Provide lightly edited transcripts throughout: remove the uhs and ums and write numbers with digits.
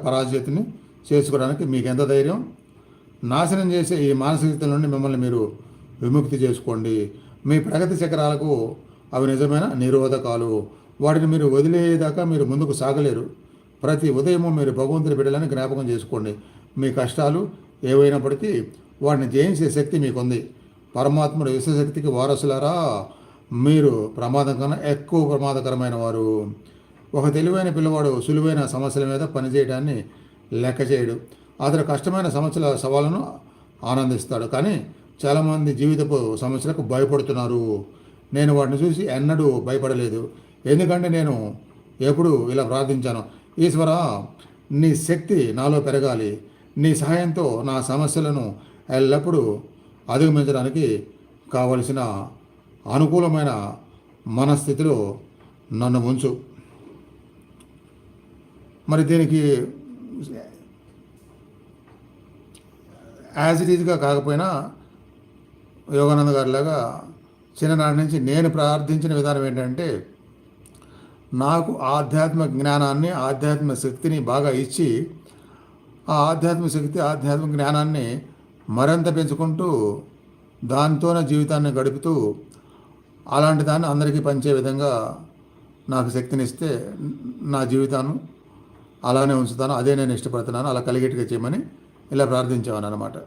పరాజయతని చేసుకోవడానికి మీకు ఎంత ధైర్యం? నాశనం చేసే ఈ మానసిక స్థితి నుండి మిమ్మల్ని మీరు విముక్తి చేసుకోండి. మీ ప్రగతి శిఖరాలకు అవి నిజమైన నిరోధకాలు. వాటిని మీరు వదిలేదాకా మీరు ముందుకు సాగలేరు. ప్రతి ఉదయము మీరు భగవంతుని బిడ్డలని జ్ఞాపకం చేసుకోండి. మీ కష్టాలు ఏవైనప్పటికీ వాటిని జయించే శక్తి మీకుంది. పరమాత్ముడు విశ్వశక్తికి వారసులారా, మీరు ప్రమాదం కన్నా ఎక్కువ ప్రమాదకరమైన వారు. ఒక తెలివైన పిల్లవాడు సులువైన సమస్యల మీద పనిచేయడాన్ని లెక్క చేయడు. అతడు కష్టమైన సమస్యల సవాళ్ళను ఆనందిస్తాడు. కానీ చాలామంది జీవితపు సమస్యలకు భయపడుతున్నారు. నేను వాటిని చూసి ఎన్నడూ భయపడలేదు. ఎందుకంటే నేను ఎప్పుడు ఇలా ప్రార్థించాను, ఈశ్వర, నీ శక్తి నాలో పెరగాలి. నీ సహాయంతో నా సమస్యలను ఎల్లప్పుడూ అధిగమించడానికి కావలసిన అనుకూలమైన మనస్థితిలో నన్ను ఉంచు. మరి దీనికి యాజ్ ఇట్ ఈజ్గా కాకపోయినా యోగానంద గారిలాగా చిన్ననాటి నుంచి నేను ప్రార్థించిన విధానం ఏంటంటే, నాకు ఆధ్యాత్మిక జ్ఞానాన్ని, ఆధ్యాత్మిక శక్తిని బాగా ఇచ్చి, ఆ ఆధ్యాత్మిక శక్తి, ఆధ్యాత్మిక జ్ఞానాన్ని మరింత పెంచుకుంటూ దాంతోనే జీవితాన్ని గడుపుతూ అలాంటి దాన్ని అందరికీ పంచే విధంగా నాకు శక్తినిస్తే నా జీవితాన్ని అలానే ఉంచుతాను. అదే నేను ఇష్టపడుతున్నాను. అలా కలిగేట్టుగా చేయమని ఇలా ప్రార్థించేవాను అన్నమాట.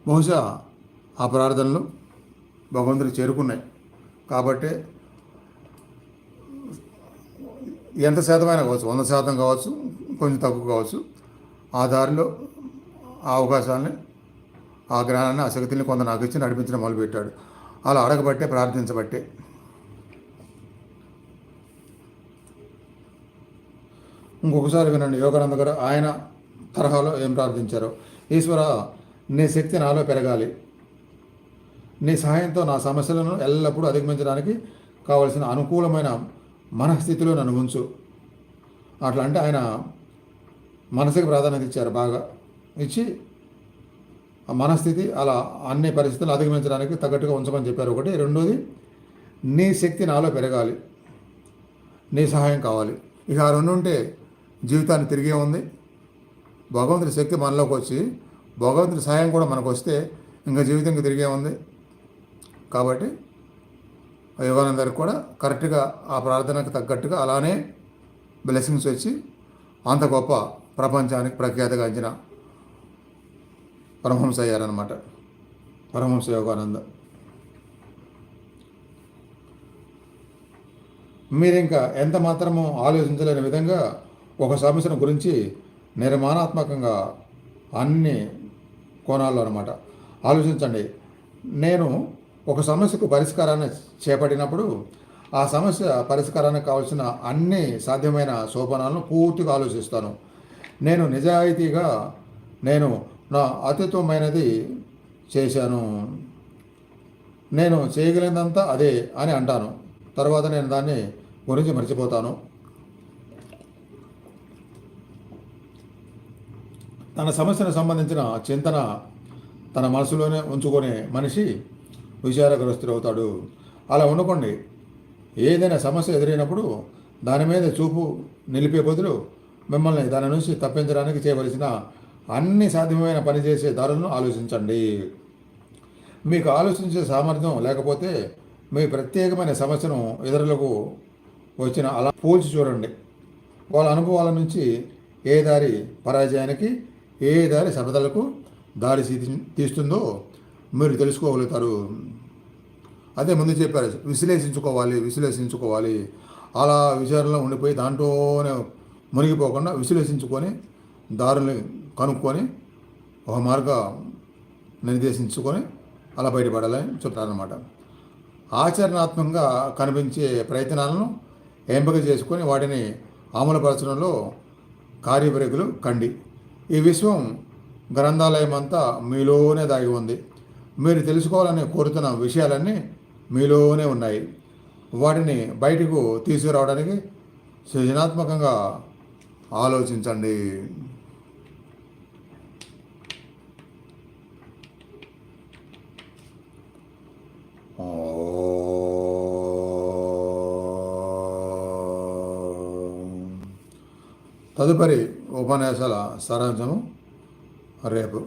బహుశా ఆ ప్రార్థనలు భగవంతుడికి చేరుకున్నాయి. కాబట్టి ఎంత శాతమైనా కావచ్చు, 100% కావచ్చు, కొంచెం తక్కువ కావచ్చు, ఆ దారిలో ఆ అవకాశాలని, ఆ జ్ఞానాన్ని, ఆ శక్తిని కొంత నాకు ఇచ్చి నడిపించడం మొదలుపెట్టాడు. అలా అడగబట్టే, ప్రార్థించబట్టే. ఇంకొకసారి వినండి యోగానంద గారు ఆయన తరహాలో ఏం ప్రార్థించారో. ఈశ్వర, నీ శక్తి నాలో పెరగాలి. నీ సహాయంతో నా సమస్యలను ఎల్లప్పుడూ అధిగమించడానికి కావలసిన అనుకూలమైన మనస్థితిలో నన్ను ఉంచు. అట్లా అంటే ఆయన మనసుకి ప్రాధాన్యత ఇచ్చారు, బాగా ఇచ్చి ఆ మనస్థితి అలా అన్ని పరిస్థితులు అధిగమించడానికి తగ్గట్టుగా ఉంచమని చెప్పారు. ఒకటి. రెండోది, నీ శక్తి నాలో పెరగాలి, నీ సహాయం కావాలి. ఇక ఆ రెండు ఉంటే జీవితాన్ని తిరిగే ఉంది. భగవంతుడి శక్తి మనలోకి వచ్చి భగవంతుడి సహాయం కూడా మనకు వస్తే ఇంకా జీవితంకి తిరిగే ఉంది. కాబట్టి యోగానందరికి కూడా కరెక్ట్గా ఆ ప్రార్థనకు తగ్గట్టుగా అలానే బ్లెస్సింగ్స్ వచ్చి అంత గొప్ప ప్రపంచానికి ప్రఖ్యాతిగాంచిన పరమహంస అయ్యారనమాట. పరమహంస యోగానంద. మీరు ఇంకా ఎంత మాత్రమూ ఆలోచించలేని విధంగా ఒక సమస్యను గురించి నిర్మాణాత్మకంగా అన్ని కోణాల్లో అనమాట ఆలోచించండి. నేను ఒక సమస్యకు పరిష్కారాన్ని చేపట్టినప్పుడు ఆ సమస్య పరిష్కారానికి కావాల్సిన అన్ని సాధ్యమైన సోపానాలను పూర్తిగా ఆలోచిస్తాను. నేను నిజాయితీగా నేను నా అత్యుత్తమైనది చేశాను, నేను చేయగలిగినంతా అదే అని అంటాను. తర్వాత నేను దాన్ని గురించి మర్చిపోతాను. తన సమస్యను సంబంధించిన చింతన తన మనసులోనే ఉంచుకునే మనిషి విచారగ్రస్తుడవుతాడు. అలా ఉండకండి. ఏదైనా సమస్య ఎదురైనప్పుడు దాని మీద చూపు నిలిపే బదులు మిమ్మల్ని దాని నుంచి తప్పించడానికి చేయవలసిన అన్ని సాధ్యమైన పనిచేసే దారులను ఆలోచించండి. మీకు ఆలోచించే సామర్థ్యం లేకపోతే మీ ప్రత్యేకమైన సమస్యను ఇతరులకు వచ్చిన అలా పోల్చి చూడండి. వాళ్ళ అనుభవాల నుంచి ఏ దారి పరాజయానికి, ఏ దారి సఫలతలకు దారి తీస్తుందో మీరు తెలుసుకోగలుగుతారు. అదే ముందు చెప్పారు, విశ్లేషించుకోవాలి. అలా విచారణలో ఉండిపోయి దాంట్లోనే మునిగిపోకుండా విశ్లేషించుకొని దారుల్ని కనుక్కొని ఒక మార్గం నిర్దేశించుకొని అలా బయటపడాలని చెప్తారనమాట. ఆచరణాత్మకంగా కనిపించే ప్రయత్నాలను ఎంపిక చేసుకొని వాటిని అమలుపరచడంలో కార్యప్రగతులు కండి. ఈ విశ్వం గ్రంథాలయం అంతా మీలోనే దాగి ఉంది. మీరు తెలుసుకోవాలని కోరుతున్న విషయాలన్నీ మీలోనే ఉన్నాయి. వాటిని బయటకు తీసుకురావడానికి సృజనాత్మకంగా ఆలోచించండి. తదుపరి ఉపన్యాసాల సారాంశము రేపు.